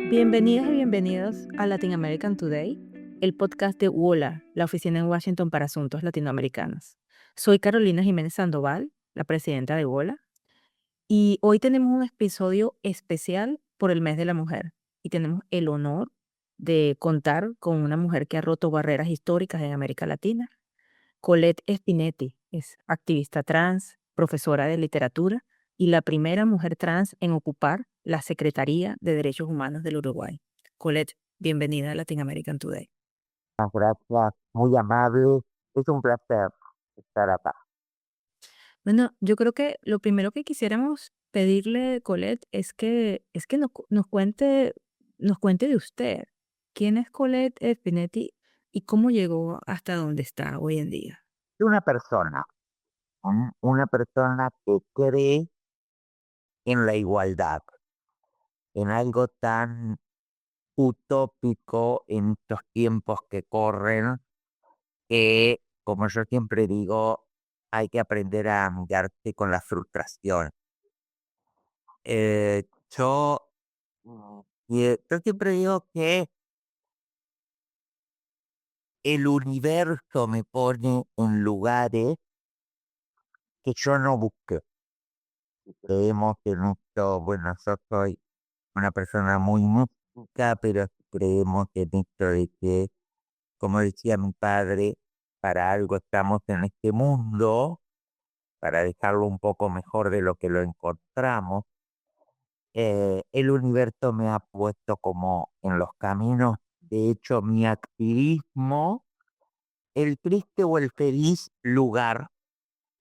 Bienvenidas y bienvenidos a Latin American Today, el podcast de WOLA, la oficina en Washington para asuntos latinoamericanos. Soy Carolina Jiménez Sandoval, la presidenta de WOLA, y hoy tenemos un episodio especial por el mes de la mujer y tenemos el honor de contar con una mujer que ha roto barreras históricas en América Latina. Colette Spinetti es activista trans, profesora de literatura y la primera mujer trans en ocupar la Secretaría de Derechos Humanos del Uruguay. Colette, bienvenida a Latin American Today. Gracias, muy amable. Es un placer estar acá. Bueno, yo creo que lo primero que quisiéramos pedirle, Colette, es que nos cuente de usted. ¿Quién es Colette Spinetti y cómo llegó hasta donde está hoy en día? Es una persona que cree en la igualdad, en algo tan utópico en estos tiempos que corren, que, como yo siempre digo, hay que aprender a amigarse con la frustración. Eh, yo, yo siempre digo que el universo me pone en lugares que yo no busqué. Creemos que nuestro, bueno, yo soy una persona muy música, pero creemos que esto de que, como decía mi padre, para algo estamos en este mundo, para dejarlo un poco mejor de lo que lo encontramos. El universo me ha puesto como en los caminos. De hecho, mi activismo, el triste o el feliz lugar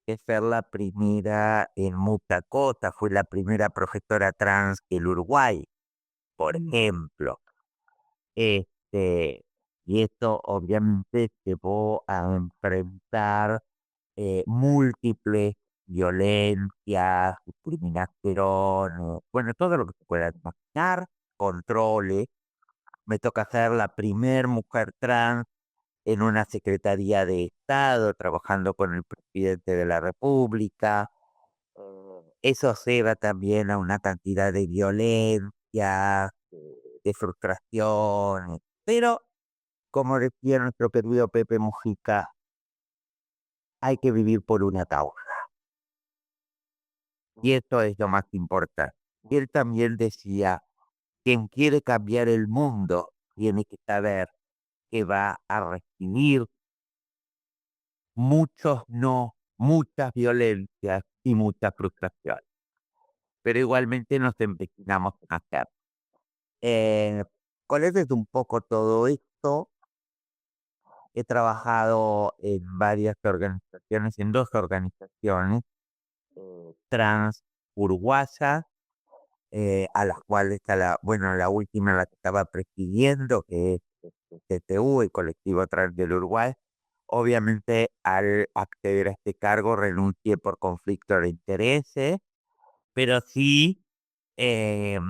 es ser la primera en muchas cosas. Fui la primera profesora trans del Uruguay, por ejemplo. Este, y esto obviamente llevó a enfrentar múltiples violencias, discriminación, bueno, todo lo que se pueda imaginar, controles. Me toca ser la primer mujer trans en una Secretaría de Estado, trabajando con el presidente de la República. Eso lleva también a una cantidad de violencia, de frustración, pero como decía nuestro querido Pepe Mujica, hay que vivir por una causa. Y esto es lo más importante. Y él también decía, quien quiere cambiar el mundo tiene que saber que va a recibir muchos no, muchas violencias y mucha frustración. Pero igualmente nos empecinamos en hacer. Eh, con eso es un poco todo esto. He trabajado en varias organizaciones, en dos organizaciones trans uruguayas, a las cuales está bueno, la última la que estaba presidiendo, que es CTU, el Colectivo Trans del Uruguay. Obviamente, al acceder a este cargo, renuncié por conflicto de intereses, pero sí eh,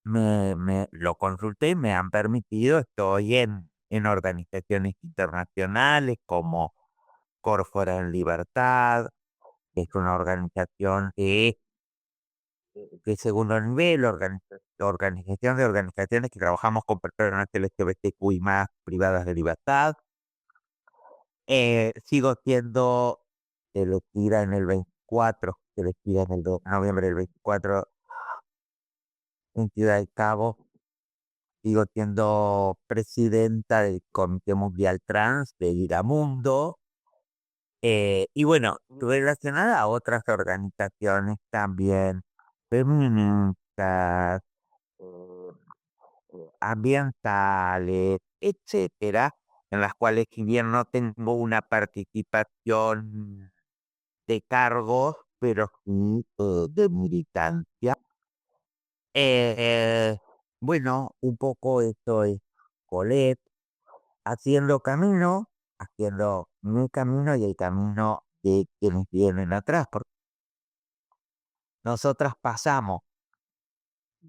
me lo consulté, me han permitido, estoy en organizaciones internacionales como Corfora en Libertad, que es una organización de segundo nivel, organización de organizaciones que trabajamos con personas LGBTQI más privadas de libertad. Sigo siendo elegida en el 24, elegida en el noviembre del 24 en Ciudad del Cabo. Sigo siendo presidenta del Comité Mundial Trans de Iramundo. Y bueno, relacionada a otras organizaciones también feministas, eh, ambientales, etcétera, en las cuales, si bien no tengo una participación de cargos, pero sí de militancia. Eh, bueno, un poco esto es Colette, haciendo camino, haciendo mi camino y el camino de quienes vienen atrás, porque nosotras pasamos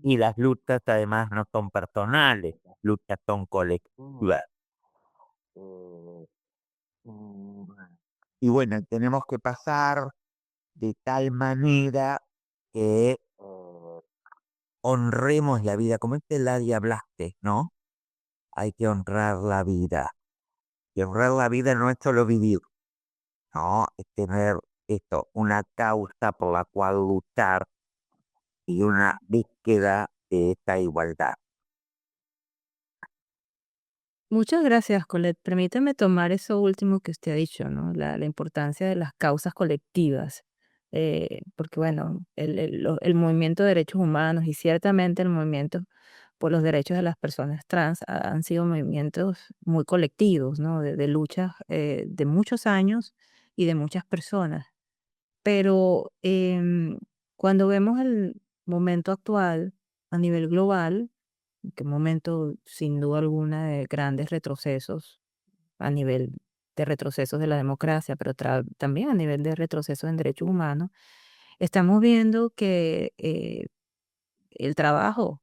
y las luchas además no son personales, las luchas son colectivas. Eh, mm, y bueno, tenemos que pasar de tal manera que honremos la vida, como este Ladia hablaste, ¿no? Hay que honrar la vida. Y honrar la vida no es solo vivir, no, es tener esto, una causa por la cual luchar y una búsqueda de esta igualdad. Muchas gracias, Colette. Permíteme tomar eso último que usted ha dicho, ¿no? La importancia de las causas colectivas. Porque, bueno, el movimiento de derechos humanos y ciertamente el movimiento por los derechos de las personas trans han sido movimientos muy colectivos, ¿no? De luchas de muchos años y de muchas personas. Pero cuando vemos el momento actual a nivel global, que un momento sin duda alguna de grandes retrocesos a nivel de retrocesos de la democracia, pero también a nivel de retrocesos en derechos humanos, estamos viendo que el trabajo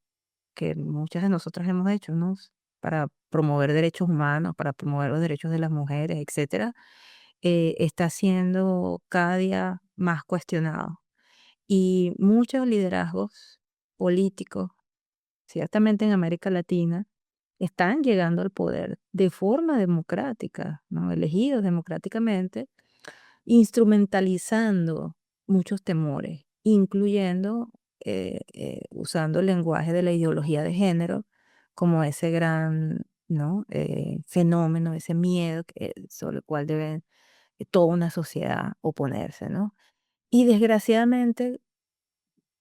que muchas de nosotras hemos hecho, ¿no? Para promover derechos humanos, para promover los derechos de las mujeres, etcétera, está siendo cada día más cuestionado. Y muchos liderazgos políticos, ciertamente en América Latina, están llegando al poder de forma democrática, ¿no? Elegidos democráticamente, instrumentalizando muchos temores, incluyendo, usando el lenguaje de la ideología de género como ese gran, ¿no? Fenómeno, ese miedo sobre el cual debe toda una sociedad oponerse, ¿no? Y desgraciadamente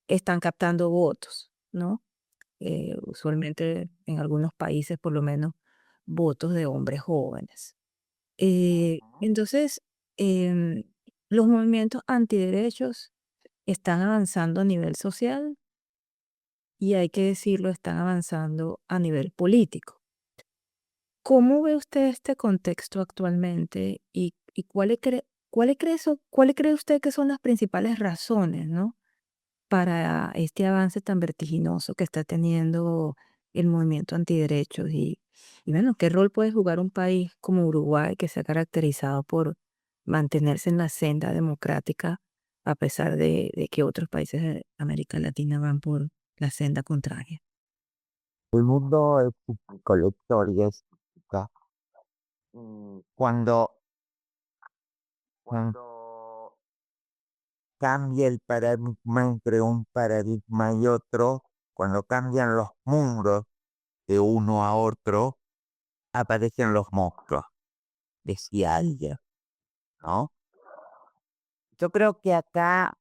están captando votos, ¿no? Usualmente en algunos países, por lo menos, votos de hombres jóvenes. Entonces, em, los movimientos antiderechos están avanzando a nivel social y hay que decirlo, están avanzando a nivel político. ¿Cómo ve usted este contexto actualmente y cuáles cree usted que son las principales razones, ¿no? Para este avance tan vertiginoso que está teniendo el movimiento antiderechos y bueno, ¿qué rol puede jugar un país como Uruguay que se ha caracterizado por mantenerse en la senda democrática a pesar de que otros países de América Latina van por la senda contraria? El mundo es un colector y es chica. Cuando cambia el paradigma entre un paradigma y otro, cuando cambian los mundos de uno a otro, aparecen los monstruos, decía alguien, ¿no? Yo creo que acá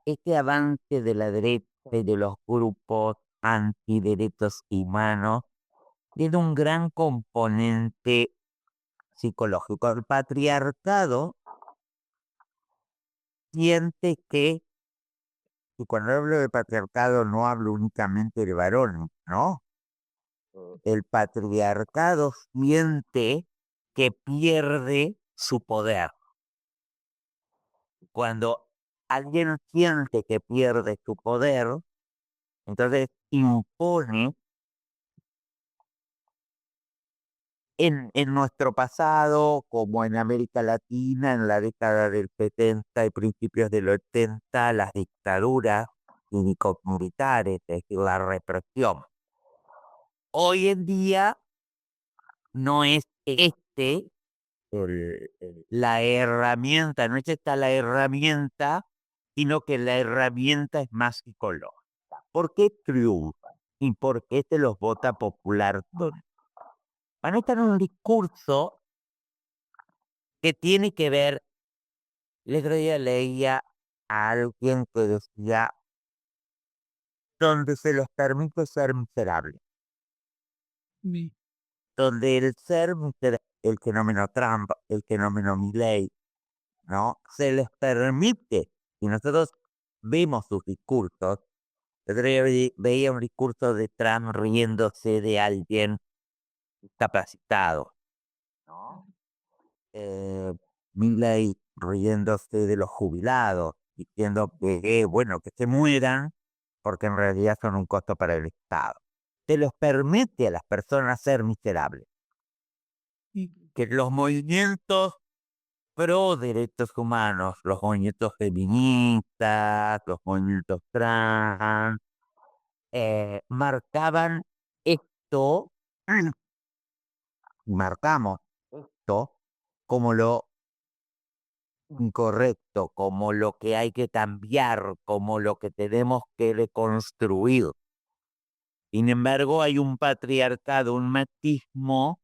este avance de la derecha y de los grupos antiderechos humanos tiene un gran componente psicológico. El patriarcado siente que, y cuando hablo de patriarcado no hablo únicamente de varones, ¿no? El patriarcado siente que pierde su poder. Cuando alguien siente que pierde su poder, entonces impone en nuestro pasado, como en América Latina, en la década del 70 y principios del 80, las dictaduras cívico-militares, es decir, la represión. Hoy en día no es la herramienta, no es esta la herramienta, sino que la herramienta es más psicológica. ¿Por qué triunfa? ¿Y por qué se los vota popular? Van a estar en un discurso que tiene que ver, el otro día leía a alguien que decía, donde se los permite ser miserables, donde el ser miserable, el fenómeno Trump, el fenómeno Milley, ¿no? Se les permite, y nosotros vemos sus discursos. El otro día veía un discurso de Trump riéndose de alguien capacitado, ¿no? eh, Milley riéndose de los jubilados, diciendo que, bueno, que se mueran porque en realidad son un costo para el Estado. Se los permite a las personas ser miserables. Que los movimientos pro derechos humanos, los movimientos feministas, los movimientos trans, marcaban esto, marcamos esto como lo incorrecto, como lo que hay que cambiar, como lo que tenemos que reconstruir. Sin embargo, hay un patriarcado, un machismo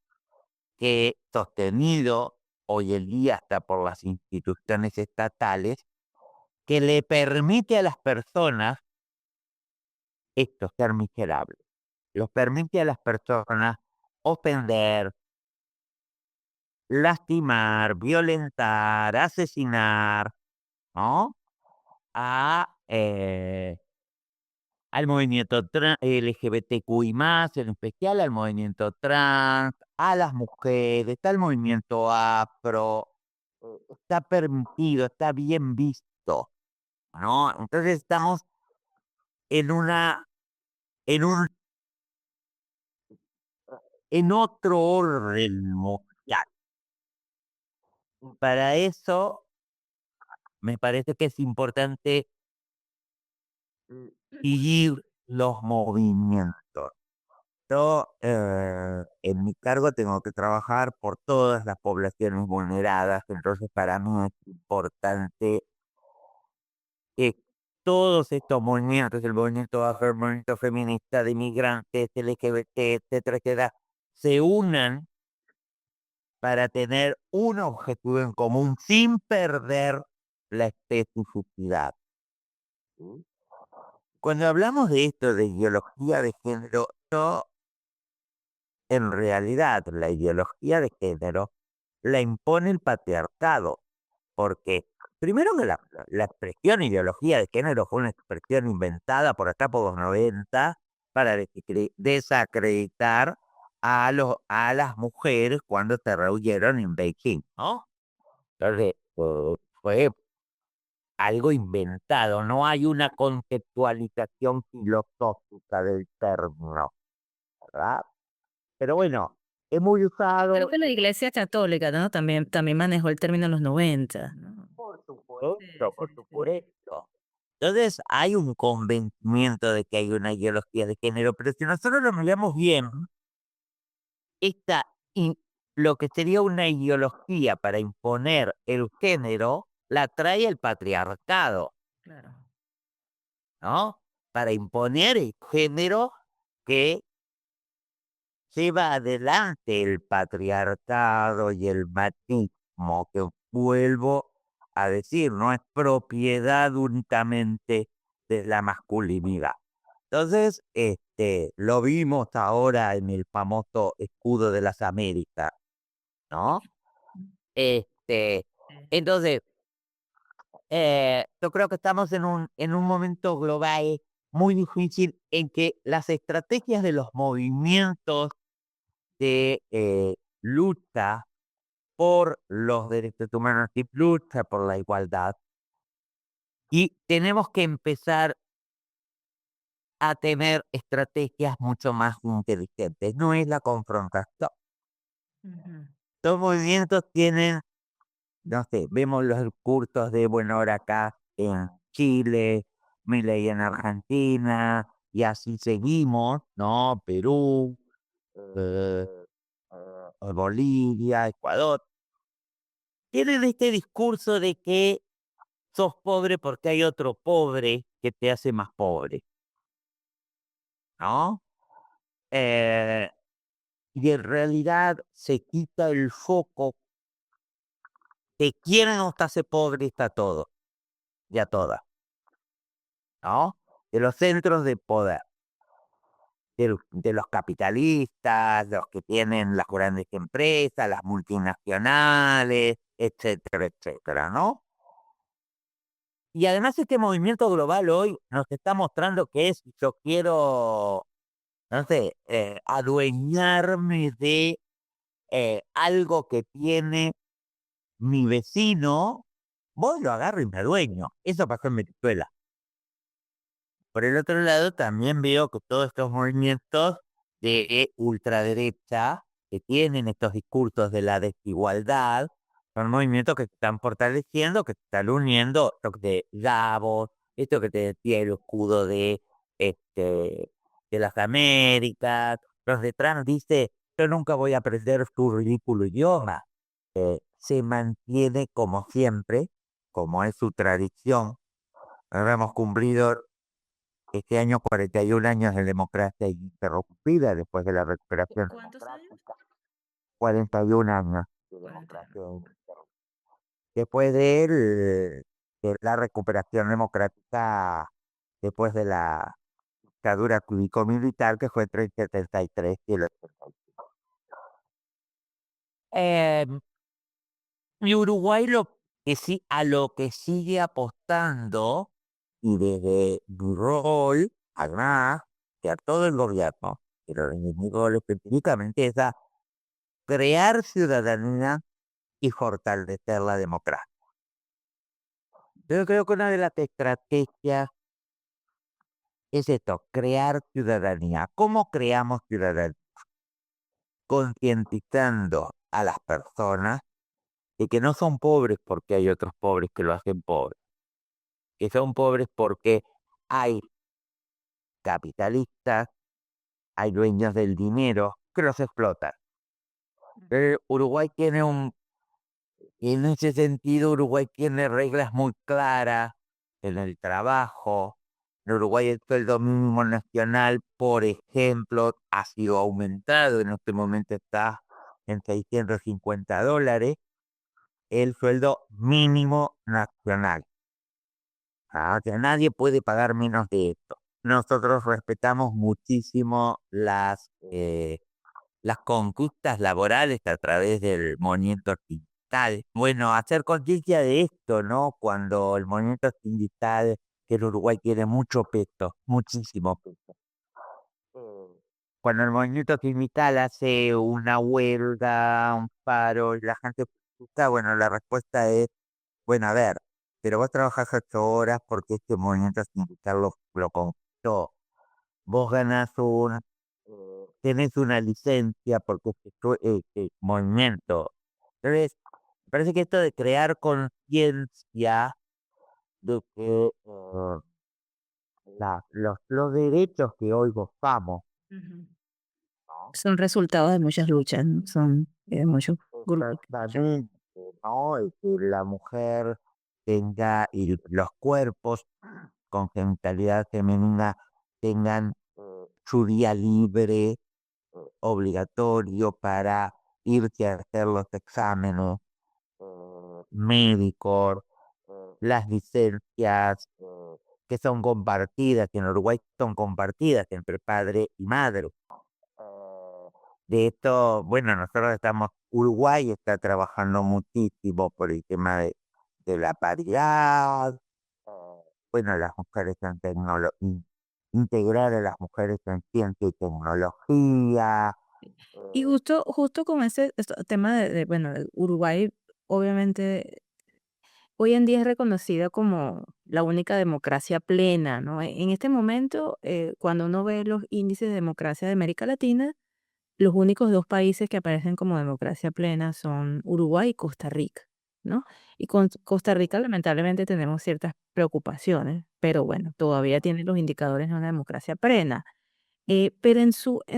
que, sostenido hoy en día hasta por las instituciones estatales, que le permite a las personas esto, ser miserables. Los permite a las personas ofender, lastimar, violentar, asesinar, ¿no? A, al movimiento LGBTQI+, en especial al movimiento trans, a las mujeres, al movimiento afro. Está permitido, está bien visto, ¿no? Entonces estamos en una, en un, en otro orden mundial. Para eso me parece que es importante seguir los movimientos. Yo, en mi cargo tengo que trabajar por todas las poblaciones vulneradas, entonces para mí es importante que todos estos movimientos, el movimiento afro, el movimiento feminista, de migrantes, LGBT, etcétera, etcétera, se unan para tener un objetivo en común sin perder la especificidad. ¿Sí? Cuando hablamos de esto, de ideología de género, yo, en realidad, la ideología de género la impone el patriarcado, porque primero que la expresión ideología de género fue una expresión inventada por acá por los 90 para desacreditar a las mujeres cuando se reunieron en Beijing, ¿no? Entonces, fue algo inventado, no hay una conceptualización filosófica del término, ¿verdad? Pero bueno, es muy Creo usado. que la Iglesia Católica, ¿no? También manejó el término en los 90, ¿no? Por Sí, supuesto, por sí, sí. supuesto. Entonces hay un convencimiento de que hay una ideología de género, pero si nosotros lo miramos bien, esta, lo que sería una ideología para imponer el género, la trae el patriarcado, Claro. ¿no? Para imponer el género que lleva adelante el patriarcado y el machismo, que vuelvo a decir, no es propiedad únicamente de la masculinidad. Entonces, lo vimos ahora en el famoso escudo de las Américas, ¿no? Este, Sí. entonces, yo creo que estamos en un momento global muy difícil en que las estrategias de los movimientos de lucha por los derechos humanos y lucha por la igualdad. Y tenemos que empezar a tener estrategias mucho más inteligentes. No es la confrontación. Ujú. Los movimientos tienen, no sé, vemos los cursos de buena hora acá en Chile, Milei en Argentina, y así seguimos, ¿no? Perú, eh, Bolivia, Ecuador. Tienen este discurso de que sos pobre porque hay otro pobre que te hace más pobre, ¿no? Eh, y en realidad se quita el foco de quién nos hace pobre está todo, ya todas, ¿no? De los centros de poder, de los capitalistas, los que tienen las grandes empresas, las multinacionales, etcétera, etcétera, ¿no? Y además este movimiento global hoy nos está mostrando que es, yo quiero, no sé, adueñarme de algo que tiene mi vecino, voy, lo agarro y me adueño. Eso pasó en Venezuela. Por el otro lado, también veo que todos estos movimientos de ultraderecha que tienen estos discursos de la desigualdad, son movimientos que se están fortaleciendo, que se están uniendo, esto de Davos, esto que te decía el escudo de este de las Américas. Los de Trump dice, yo nunca voy a aprender su ridículo idioma. Se mantiene como siempre, como es su tradición. Ahora hemos cumplido este año 41 años de democracia ininterrumpida después de la recuperación ¿Cuántos años? democrática. 41 años de 41. democracia ininterrumpida. Después de la recuperación democrática, después de la dictadura cívico-militar que fue entre el 73 y el 85. Y Uruguay a lo que sigue apostando, y desde mi rol, además, que a todo el gobierno, pero desde mi rol específicamente es a crear ciudadanía y fortalecer la democracia. Yo creo que una de las estrategias es esto, crear ciudadanía. ¿Cómo creamos ciudadanía? Concientizando a las personas de que no son pobres porque hay otros pobres que lo hacen pobres, que son pobres porque hay capitalistas, hay dueños del dinero que los explotan. Uruguay tiene en ese sentido, Uruguay tiene reglas muy claras en el trabajo. En Uruguay el sueldo mínimo nacional, por ejemplo, ha sido aumentado, en este momento está en $650, el sueldo mínimo nacional. O sea, nadie puede pagar menos de esto. Nosotros respetamos muchísimo las conquistas laborales a través del movimiento sindical. Bueno, hacer conciencia de esto, ¿no? Cuando el movimiento sindical, que en Uruguay tiene mucho peso, muchísimo peso. Cuando el movimiento sindical hace una huelga, un paro, y la gente pregunta, bueno, la respuesta es, bueno, a ver, pero vos trabajás 8 horas porque este movimiento sindical lo conquistó. Vos tenés una licencia porque este movimiento. Entonces, me parece que esto de crear conciencia de que los derechos que hoy gozamos, Ujú. ¿no? Son resultados de muchas luchas, ¿no? Son de muchos grupos. Exactamente, ¿no? Y que la mujer tenga, y los cuerpos con genitalidad femenina tengan su día libre obligatorio para irse a hacer los exámenes médicos, las licencias que son compartidas, que en Uruguay son compartidas entre padre y madre. De esto, bueno, nosotros Uruguay está trabajando muchísimo por el tema de la paridad, bueno, las mujeres en tecnología, integrar a las mujeres en ciencia y tecnología. Y eh, justo con ese tema bueno, de Uruguay, obviamente, hoy en día es reconocida como la única democracia plena, ¿no? En este momento, cuando uno ve los índices de democracia de América Latina, los únicos dos países que aparecen como democracia plena son Uruguay y Costa Rica, ¿no? Y con Costa Rica lamentablemente tenemos ciertas preocupaciones, pero bueno, todavía tiene los indicadores de una democracia plena. Pero en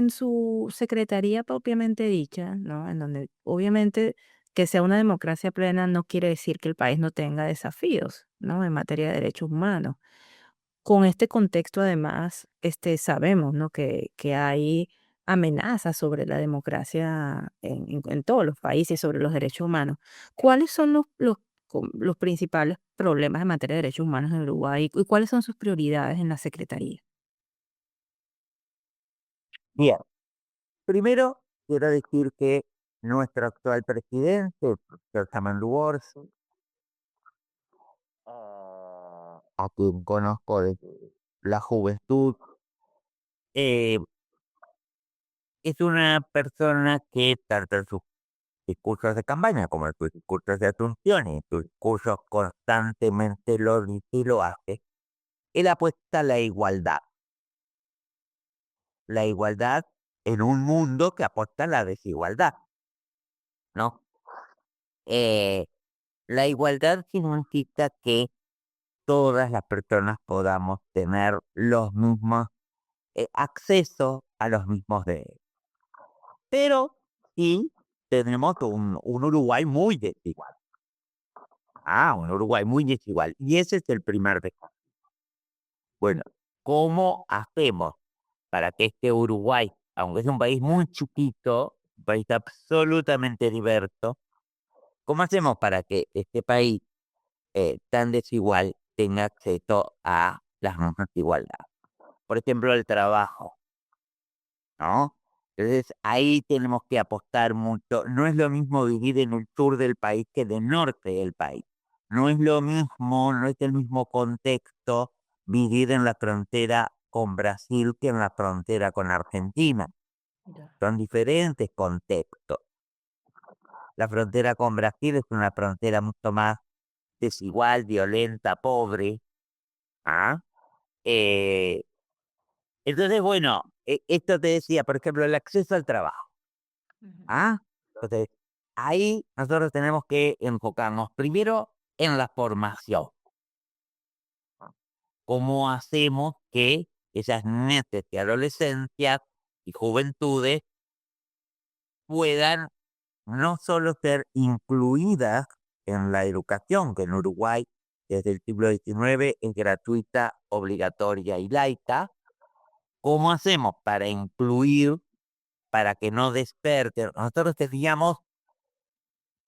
su secretaría propiamente dicha, ¿no? En donde obviamente que sea una democracia plena no quiere decir que el país no tenga desafíos, ¿no? En materia de derechos humanos. Con este contexto, además, sabemos, ¿no? Que hay amenazas sobre la democracia en todos los países, sobre los derechos humanos. ¿Cuáles son los principales problemas en materia de derechos humanos en Uruguay y cuáles son sus prioridades en la secretaría? Bien, primero quiero decir que nuestro actual presidente, el profesor Samuel Borges, a quien conozco desde la juventud, eh, es una persona que tanto en sus discursos de campaña como en sus discursos de asunción y en sus discursos constantemente lo dice y lo hace, él apuesta a la igualdad en un mundo que apuesta a la desigualdad, ¿no? Eh, la igualdad significa que todas las personas podamos tener los mismos acceso a los mismos derechos. Pero sí tenemos un Uruguay muy desigual. Un Uruguay muy desigual. Y ese es el primer desafío. Bueno, ¿cómo hacemos para que este Uruguay, aunque es un país muy chiquito, un país absolutamente diverso, cómo hacemos para que este país tan desigual tenga acceso a las mismas igualdades? Por ejemplo, el trabajo, ¿no? Entonces, ahí tenemos que apostar mucho. No es lo mismo vivir en el sur del país que en el norte del país. No es lo mismo, no es el mismo contexto vivir en la frontera con Brasil que en la frontera con Argentina. Ya. Son diferentes contextos. La frontera con Brasil es una frontera mucho más desigual, violenta, pobre. ¿Ah? Eh, entonces, bueno, esto te decía, por ejemplo, el acceso al trabajo. Ujú. ¿Ah? Entonces, ahí nosotros tenemos que enfocarnos primero en la formación. ¿Cómo hacemos que esas netas y adolescencias y juventudes puedan no solo ser incluidas en la educación, que en Uruguay desde el siglo XIX es gratuita, obligatoria y laica? ¿Cómo hacemos para incluir, para que no desperten? Nosotros teníamos,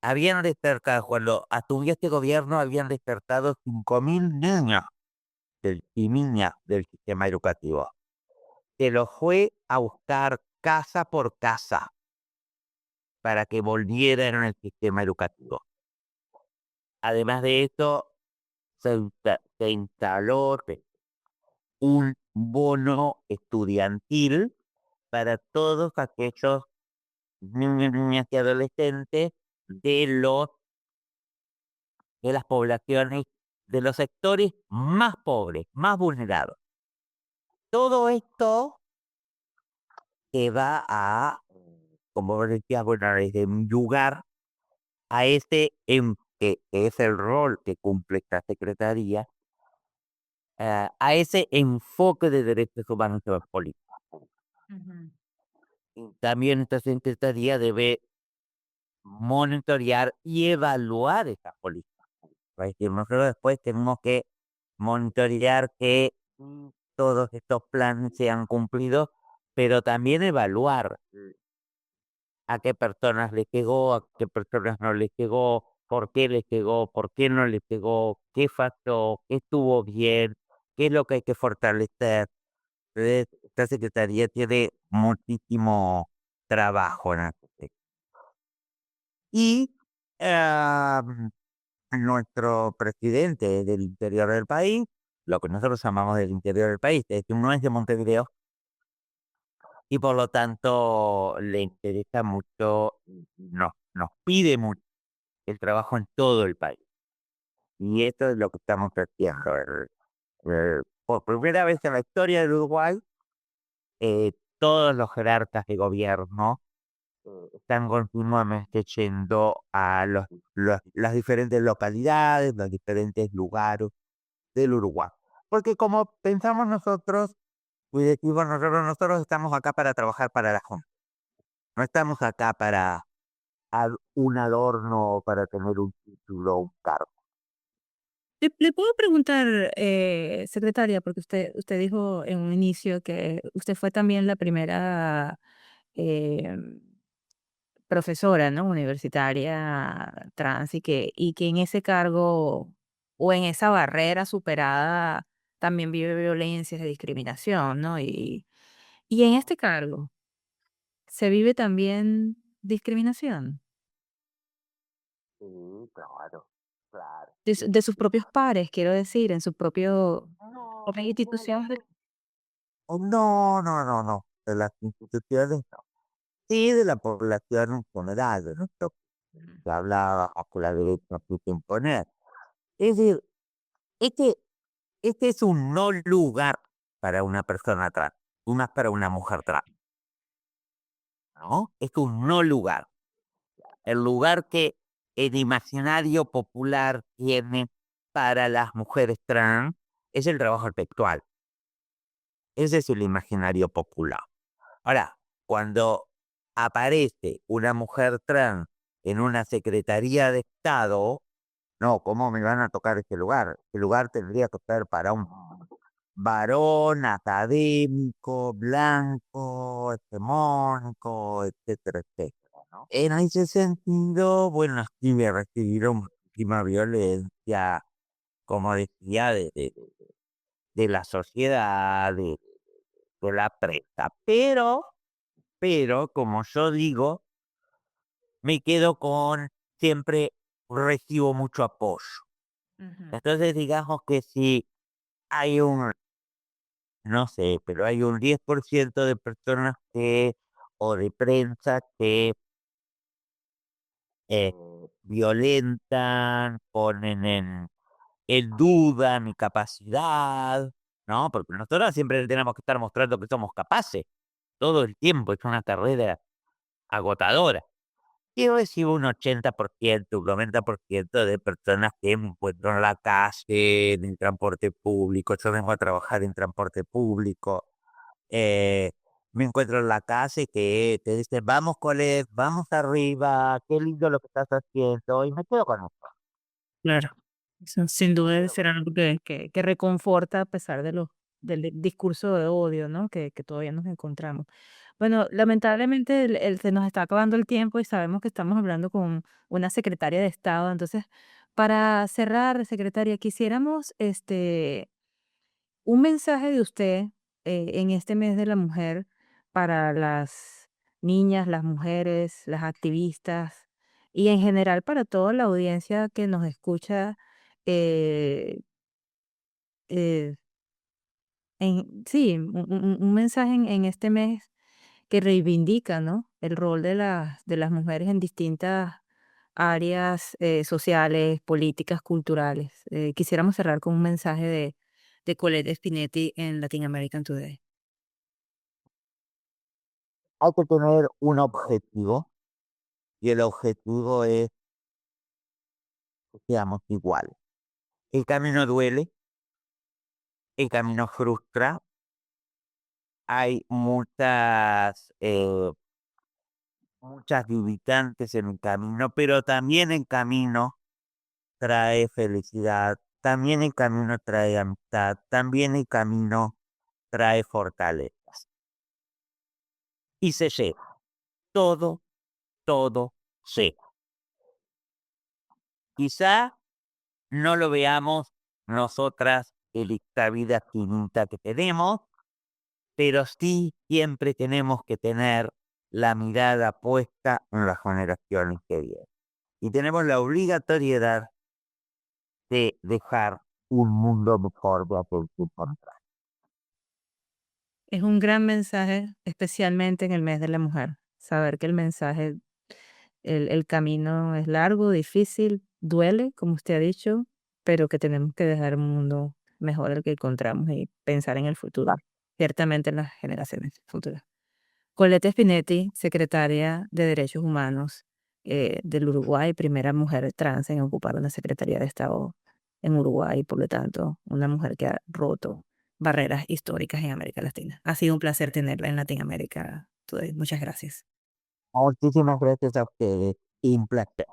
habían despertado, cuando asumió este gobierno, habían despertado 5.000 niños y niñas del sistema educativo. Se los fue a buscar casa por casa para que volvieran al sistema educativo. Además de esto, se instaló un bono estudiantil para todos aquellos niños, niñas y adolescentes de los de las poblaciones, de los sectores más pobres, más vulnerados. Todo esto te va a, como vos decías, bueno, desde un lugar a ese que es el rol que cumple esta secretaría, a ese enfoque de derechos humanos y políticos. Ujú. Y también esta secretaría debe monitorear y evaluar esas políticas. Es decir, nosotros después tenemos que monitorear que todos estos planes sean cumplidos, pero también evaluar a qué personas les llegó, a qué personas no les llegó, por qué les llegó, por qué no les llegó, qué faltó, qué estuvo bien, qué es lo que hay que fortalecer. Entonces, esta secretaría tiene muchísimo trabajo en este. Y nuestro presidente del interior del país, lo que nosotros llamamos del interior del país, es que no es de Montevideo, y por lo tanto le interesa mucho, nos pide mucho el trabajo en todo el país. Y esto es lo que estamos haciendo. Por primera vez en la historia del Uruguay, todos los jerarcas de gobierno están continuamente yendo a las diferentes localidades, los diferentes lugares del Uruguay. Porque como pensamos nosotros, y decimos nosotros estamos acá para trabajar para la Junta. No estamos acá para un adorno o para tener un título o un cargo. Le puedo preguntar, secretaria, porque usted dijo en un inicio que usted fue también la primera em, profesora, ¿no? Universitaria trans y que en ese cargo o en esa barrera superada también vive violencias de discriminación, ¿no? Y en este cargo, ¿se vive también discriminación? Sí, claro, claro. De sus propios pares, quiero decir, en su No, propia institución. no, no, no, no. De las instituciones, no. Sí, de la población en general, ¿no? Esto Ujú, se habla bajo la derecha a imponer. Es decir, este, este es un no lugar para una persona trans, más para una mujer trans, ¿no? Es un no lugar. El lugar que el imaginario popular tiene para las mujeres trans es el trabajo sexual. Ese es el imaginario popular. Ahora, cuando aparece una mujer trans en una secretaría de Estado, no, ¿cómo me van a tocar ese lugar? Ese lugar tendría que ser para un varón académico, blanco, hegemónico, etcétera, etcétera, ¿no? En ese sentido, bueno, sí me recibieron muchísima violencia, como decía, de la sociedad, de la prensa, pero, como yo digo, me quedo con siempre recibo mucho apoyo. Ujú. Entonces, digamos que si hay un, no sé, pero hay un 10% de personas que, o de prensa que eh, violentan, ponen en duda mi capacidad, ¿no? Porque nosotros siempre tenemos que estar mostrando que somos capaces todo el tiempo, es una carrera agotadora. Yo recibo un 80%, un 90% de personas que me encuentro en la calle, en el transporte público. Yo vengo a trabajar en transporte público. eh, Me encuentro en la calle que te dicen, vamos, Colet, vamos arriba, qué lindo lo que estás haciendo. Y me quedo con eso. Claro, eso sin duda Me debe quedo ser con algo que reconforta a pesar de del discurso de odio, ¿no? Que todavía nos encontramos. Bueno, lamentablemente se nos está acabando el tiempo y sabemos que estamos hablando con una secretaria de Estado. Entonces, para cerrar, secretaria, quisiéramos un mensaje de usted en este mes de la mujer para las niñas, las mujeres, las activistas y en general para toda la audiencia que nos escucha, eh, eh, sí, un mensaje en este mes que reivindica, ¿no? El rol de de las mujeres en distintas áreas sociales, políticas, culturales. Quisiéramos cerrar con un mensaje de Colette Spinetti en Latin American Today. Hay que tener un objetivo y el objetivo es que seamos iguales. El camino duele, el camino frustra, hay muchas limitantes en el camino, pero también el camino trae felicidad, también el camino trae amistad, también el camino trae fortalezas. Y se llega, todo, todo llega. Quizá no lo veamos nosotras en esta vida finita que tenemos, pero sí siempre tenemos que tener la mirada puesta en las generaciones que vienen. Y tenemos la obligatoriedad de dejar un mundo mejor de aquel que encontramos. Es un gran mensaje, especialmente en el mes de la mujer. Saber que el mensaje, el camino es largo, difícil, duele, como usted ha dicho, pero que tenemos que dejar un mundo mejor al que encontramos y pensar en el futuro, ciertamente en las generaciones futuras. Colette Spinetti, secretaria de Derechos Humanos del Uruguay, primera mujer trans en ocupar una secretaría de Estado en Uruguay, por lo tanto, una mujer que ha roto barreras históricas en América Latina. Ha sido un placer tenerla en Latinoamérica Today. Muchas gracias. Muchísimas gracias a ustedes. Un placer.